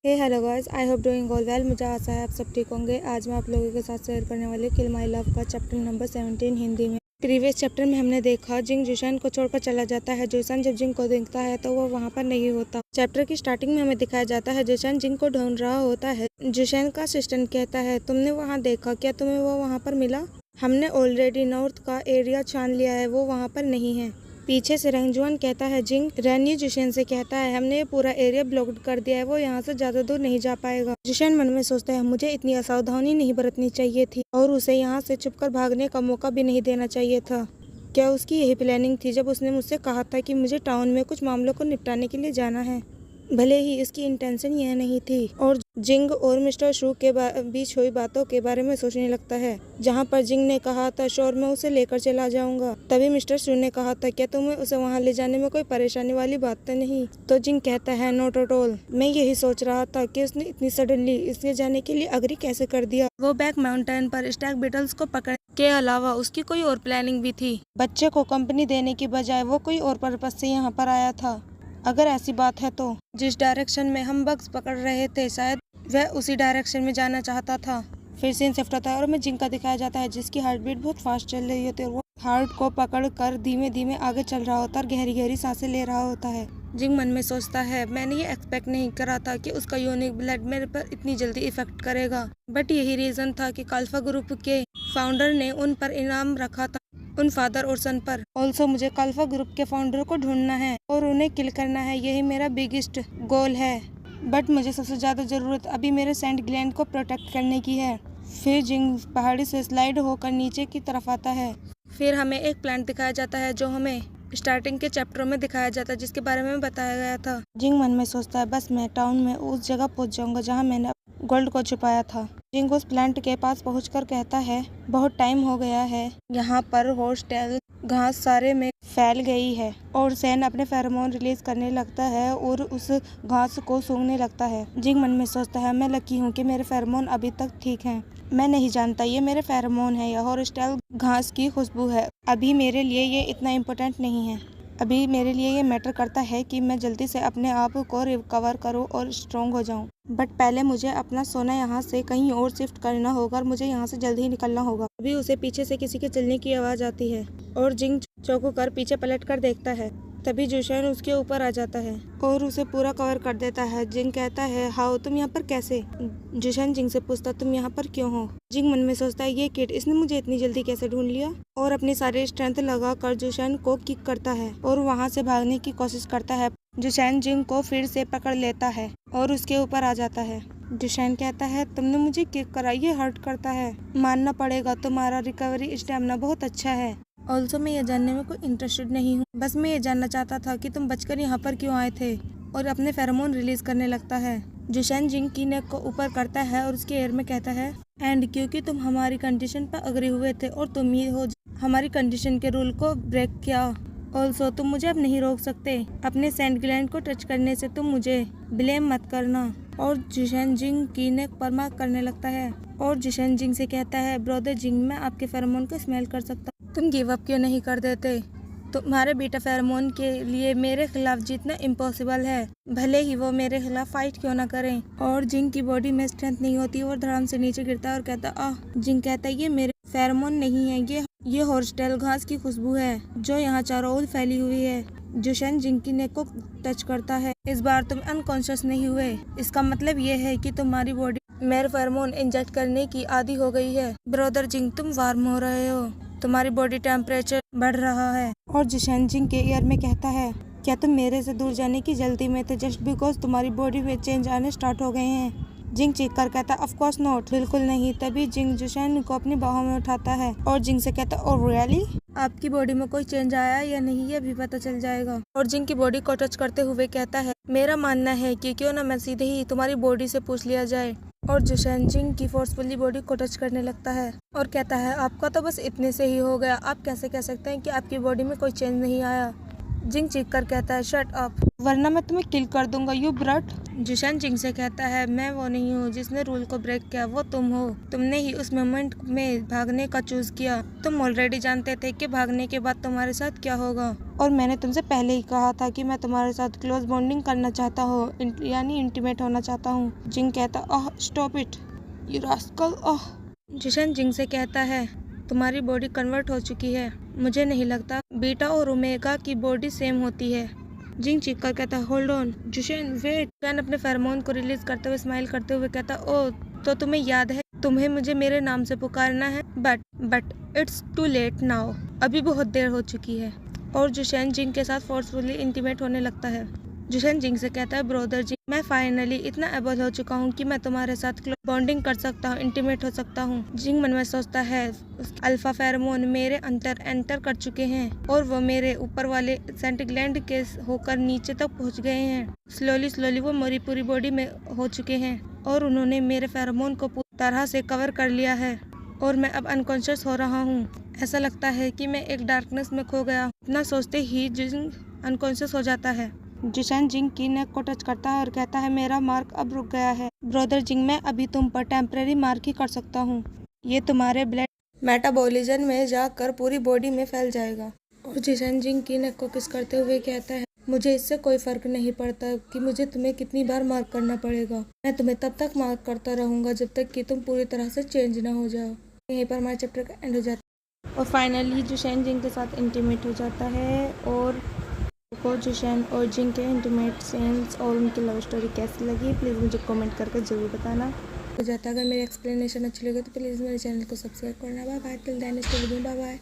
Hello guys, I hope doing all well. मुझे आशा है आप सब ठीक होंगे। आज मैं आप लोगों के साथ शेयर करने वाली किल माई लव का चैप्टर नंबर 17 हिंदी में। प्रीवियस चैप्टर में हमने देखा जिंग जुशन को छोड़कर चला जाता है। जुशन जब जिंग को देखता है तो वो वहाँ पर नहीं होता। चैप्टर की स्टार्टिंग में हमें दिखाया जाता है जुशन जिंग को ढूंढ रहा होता है। जुशन का असिस्टेंट कहता है, तुमने वहाँ देखा क्या? तुम्हें वो वहाँ पर मिला? हमने ऑलरेडी नॉर्थ का एरिया छान लिया है, वो वहाँ पर नहीं है। पीछे से रंगजुआन कहता है, जिंग रैनी जुशन से कहता है, हमने ये पूरा एरिया ब्लॉक कर दिया है, वो यहाँ से ज्यादा दूर नहीं जा पाएगा। जुशन मन में सोचता है, मुझे इतनी असावधानी नहीं बरतनी चाहिए थी और उसे यहाँ से छुपकर भागने का मौका भी नहीं देना चाहिए था। क्या उसकी यही प्लानिंग थी जब उसने मुझसे कहा था कि मुझे टाउन में कुछ मामलों को निपटाने के लिए जाना है? भले ही इसकी इंटेंशन यह नहीं थी। और जिंग और मिस्टर शू के बीच हुई बातों के बारे में सोचने लगता है। जहां पर जिंग ने कहा था, श्योर मैं उसे लेकर चला जाऊंगा, तभी मिस्टर शू ने कहा था, क्या तुम्हें उसे वहां ले जाने में कोई परेशानी वाली बात तो नहीं? तो जिंग कहता है, नॉट एट ऑल। मैं यही सोच रहा था कि उसने इतनी सडनली इसके जाने के लिए अग्री कैसे कर दिया। वो बैक माउंटेन पर स्टैग बीटल्स को पकड़ के अलावा उसकी कोई और प्लानिंग भी थी। बच्चे को कंपनी देने की बजाय वो कोई और पर्पस से यहाँ पर आया था। अगर ऐसी बात है तो जिस डायरेक्शन में हम बग्स पकड़ रहे थे, शायद वह उसी डायरेक्शन में जाना चाहता था। फिर सीन शिफ्ट होता है और हमें जिंग का दिखाया जाता है, जिसकी हार्ट बीट बहुत फास्ट चल रही होती है और वो हार्ट को पकड़ कर धीमे धीमे आगे चल रहा होता है और गहरी गहरी सांसें ले रहा होता है। जिंग मन में सोचता है, मैंने ये एक्सपेक्ट नहीं करा था कि उसका यूनिक ब्लड मेरे पर इतनी जल्दी इफेक्ट करेगा। बट यही रीजन था कि काल्फा ग्रुप के फाउंडर ने उन पर इनाम रखा था, उन फादर और सन पर। ऑल्सो मुझे काल्फा ग्रुप के फाउंडर को ढूंढना है और उन्हें किल करना है, यही मेरा बिगेस्ट गोल है। बट मुझे सबसे ज्यादा जरूरत अभी मेरे सेंट ग्लैंड को प्रोटेक्ट करने की है। फिर जिंग पहाड़ी से स्लाइड होकर नीचे की तरफ आता है। फिर हमें एक प्लांट दिखाया जाता है जो हमें स्टार्टिंग के चैप्टरों में दिखाया जाता है, जिसके बारे में बताया गया था। जिंग मन में सोचता है, बस मैं टाउन में उस जगह पहुंच जाऊंगा जहां मैंने गोल्ड को छुपाया था। जिंग उस प्लांट के पास पहुंचकर कहता है, बहुत टाइम हो गया है, यहाँ पर हॉस्टल घास सारे में फैल गई है। और सैन अपने फेरोमोन रिलीज करने लगता है और उस घास को सूंघने लगता है। जिंग मन में सोचता है, मैं लकी हूँ कि मेरे फेरोमोन अभी तक ठीक हैं। मैं नहीं जानता ये मेरे फेरोमोन है या हॉस्टल घास की खुशबू है। अभी मेरे लिए ये इतना इम्पोर्टेंट नहीं है। अभी मेरे लिए ये मैटर करता है कि मैं जल्दी से अपने आप को रिकवर करूं और स्ट्रॉन्ग हो जाऊं। बट पहले मुझे अपना सोना यहाँ से कहीं और शिफ्ट करना होगा और मुझे यहाँ से जल्दी ही निकलना होगा। अभी उसे पीछे से किसी के चलने की आवाज़ आती है और जिंग चौंक कर पीछे पलट कर देखता है। तभी जुशन उसके ऊपर आ जाता है और उसे पूरा कवर कर देता है। जिंग कहता है, हाउ, तुम यहाँ पर कैसे? जुशन जिंग से पूछता, तुम यहाँ पर क्यों हो? जिंग मन में सोचता है, ये किड, इसने मुझे इतनी जल्दी कैसे ढूंढ लिया? और अपनी सारी स्ट्रेंथ लगा कर जुशन को किक करता है और वहाँ से भागने की कोशिश करता है। जुशन जिंग को फिर से पकड़ लेता है और उसके ऊपर आ जाता है। जुशन कहता है, तुमने मुझे किक करा, ये हर्ट करता है। मानना पड़ेगा, तुम्हारा रिकवरी स्टेमिना बहुत अच्छा है। ऑल्सो मैं ये जानने में कोई इंटरेस्टेड नहीं हूँ, बस मैं ये जानना चाहता था कि तुम बचकर यहाँ पर क्यों आए थे। और अपने फेरोमोन रिलीज करने लगता है। जुशन जिंग की नेक को ऊपर करता है और उसके एयर में कहता है, एंड क्योंकि तुम हमारी कंडीशन पर अग्री हुए थे और तुम ही हो हमारी कंडीशन के रूल को ब्रेक किया। ऑल्सो तुम मुझे अब नहीं रोक सकते। अपने सेंट ग्लैंड को टच करने से तुम मुझे ब्लेम मत करना। और जुशन जिंग की नेक पर मार्क करने लगता है और जुशन जिंग से कहता है, ब्रदर जिंग, मैं आपके फेरोमोन को स्मेल कर सकता हूँ, तुम गिव अप क्यों नहीं कर देते? तुम्हारे बीटा फेरोमोन के लिए मेरे खिलाफ जीतना इम्पॉसिबल है, भले ही वो मेरे खिलाफ फाइट क्यों ना करें। और जिंग की बॉडी में स्ट्रेंथ नहीं होती और धड़ाम से नीचे गिरता है और कहता, आह। जिंग कहता है, ये मेरे फेरोमोन नहीं है, ये हॉस्टल घास की खुशबू है जो यहाँ चारों ओर फैली हुई है। जुशन जिंग की नेक को टच करता है। इस बार तुम अनकॉन्शियस नहीं हुए, इसका मतलब ये है कि तुम्हारी बॉडी मेरे फेरोमोन इंजेक्ट करने की आदी हो गई है। ब्रदर जिंग, तुम वार्म हो रहे हो, तुम्हारी बॉडी टेम्परेचर बढ़ रहा है। और जुशन जिंग के ईयर में कहता है, क्या तुम मेरे से दूर जाने की जल्दी में थे जस्ट बिकॉज तुम्हारी बॉडी में चेंज आने स्टार्ट हो गए हैं? जिंग चीख कर कहता, ऑफ कोर्स नॉट, बिल्कुल नहीं। तभी जिंग जुशन को अपनी बाहों में उठाता है और जिंग से कहता, ओह रियली? आपकी बॉडी में कोई चेंज आया या नहीं ये भी पता चल जाएगा। और जिंग की बॉडी को टच करते हुए कहता है, मेरा मानना है कि क्यों ना मैं सीधे ही तुम्हारी बॉडी से पूछ लिया जाए। और जुशन जिंग की फोर्सफुली बॉडी को टच करने लगता है और कहता है, आपका तो बस इतने से ही हो गया, आप कैसे कह सकते हैं कि आपकी बॉडी में कोई चेंज नहीं आया? जिंग चीख कर कहता है, शट अप, वरना मैं तुम्हें किल कर दूंगा, यू ब्रट। जुशन जिंग से कहता है, मैं वो नहीं हूँ जिसने रूल को ब्रेक किया, वो तुम हो। तुमने ही उस मोमेंट में भागने का चूज किया। तुम ऑलरेडी जानते थे कि भागने के बाद तुम्हारे साथ क्या होगा और मैंने तुमसे पहले ही कहा था कि मैं तुम्हारे साथ क्लोज बॉन्डिंग करना चाहता हूँ, यानी इंटीमेट होना चाहता हूँ। जिंग कहता, ओह स्टॉप इट यू रास्कल। ओह जिशन जिंग से कहता है, तुम्हारी बॉडी कन्वर्ट हो चुकी है। मुझे नहीं लगता बीटा और ओमेगा की बॉडी सेम होती है। जिंग चीख कर कहता, होल्ड ऑन जुशन वेट। जिशन अपने फेरोमोन को रिलीज करते हुए स्माइल करते हुए कहता, ओह तो तुम्हें याद है तुम्हें मुझे मेरे नाम से पुकारना है, but it's too late now. अभी बहुत देर हो चुकी है। और जुशन जिंग के साथ फोर्सफुली इंटीमेट होने लगता है। जुशन जिंग से कहता है, ब्रदर जिंग मैं फाइनली इतना एबल हो चुका हूँ कि मैं तुम्हारे साथ बॉन्डिंग कर सकता हूँ, इंटीमेट हो सकता हूँ। जिंग मन में सोचता है, अल्फा फेरोमोन मेरे अंदर एंटर कर चुके हैं और वो मेरे ऊपर वाले सेंट ग्लैंड के होकर नीचे तक पहुँच गए हैं। स्लोली वो मेरी पूरी बॉडी में हो चुके हैं और उन्होंने मेरे फेरोमोन को पूरी तरह से कवर कर लिया है और मैं अब अनकॉन्शियस हो रहा हूँ। ऐसा लगता है कि मैं एक डार्कनेस में खो गया। इतना सोचते ही जिंग अनकॉन्शियस हो जाता है। जुशन जिंग की नेक को टच करता है और कहता है, मेरा मार्क अब रुक गया है। ब्रदर जिंग मैं अभी तुम पर टेम्परेरी मार्क ही कर सकता हूँ। ये तुम्हारे ब्लड मेटाबॉलिज्म में जाकर पूरी बॉडी में फैल जाएगा। और जुशन जिंग की नेक को किस करते हुए कहता है, मुझे इससे कोई फर्क नहीं पड़ता कि मुझे तुम्हें कितनी बार मार्क करना पड़ेगा। मैं तुम्हें तब तक मार्क करता रहूंगा जब तक कि तुम पूरी तरह से चेंज ना हो जाओ। यहीं पर हमारे चैप्टर का एंड हो जाता है और फाइनली जुशन जिंग के साथ इंटीमेट हो जाता है। और को जुशन और जिंग के इंटीमेट सीन्स और उनकी लव स्टोरी कैसी लगी प्लीज़ मुझे कमेंट करके ज़रूर बताना। हो जाता है अगर मेरी एक्सप्लेनेशन अच्छी लगे तो प्लीज़ मेरे चैनल को सब्सक्राइब करना। Bye bye, till then stay with me, bye bye.